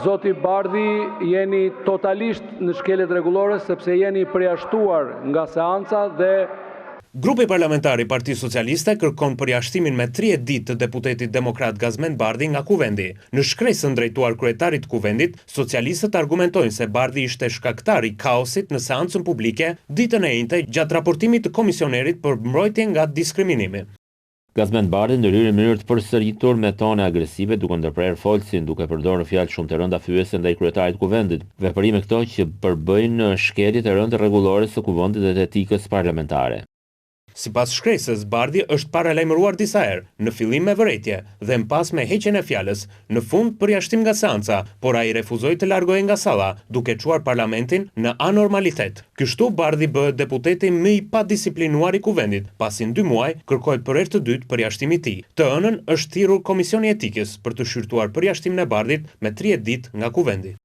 Zoti Bardhi, jeni totalisht në shkelet rregullore sepse jeni përjashtuar nga seanca dhe Grupi parlamentar i Partisë Socialiste kërkon përjashtimin me 30 ditë të deputetit demokrat Gazmend Bardhi nga kuvendi. Në shkresën drejtuar kryetarit të kuvendit, socialistët argumentojnë se Bardhi ishte shkaktar i kaosit në seancën publike ditën e njëjtë gjatë raportimit të komisionerit për mbrojtje nga diskriminimi. Gazmend Bardhi ndërhyri në mënyrë të përsëritur me tone agresive duke ndërprerë folsin, duke përdorur fjalë shumë të rënda fyese ndaj kryetarit të kuvendit. Veprime këto që përbëjnë shkeljet e rënda rregullore së kuvendit dhe të etikës parlamentare. Sipas shkresës, Bardhi është paralajmëruar disa herë, në fillim me vërejtje dhe më pas me heqjen e fjalës, në fund përjashtim nga seanca, por ai refuzoi të largohej nga salla, duke çuar parlamentin në anormalitet. Kështu Bardhi bëhet deputeti më i padisiplinuar i kuvendit, pasi në 2 muaj kërkohet për herë të dytë përjashtimi i tij. Të ënën është thirrur Komisioni i Etikës për të shqyrtuar përjashtimin e Bardhit me 30 ditë nga kuvendi.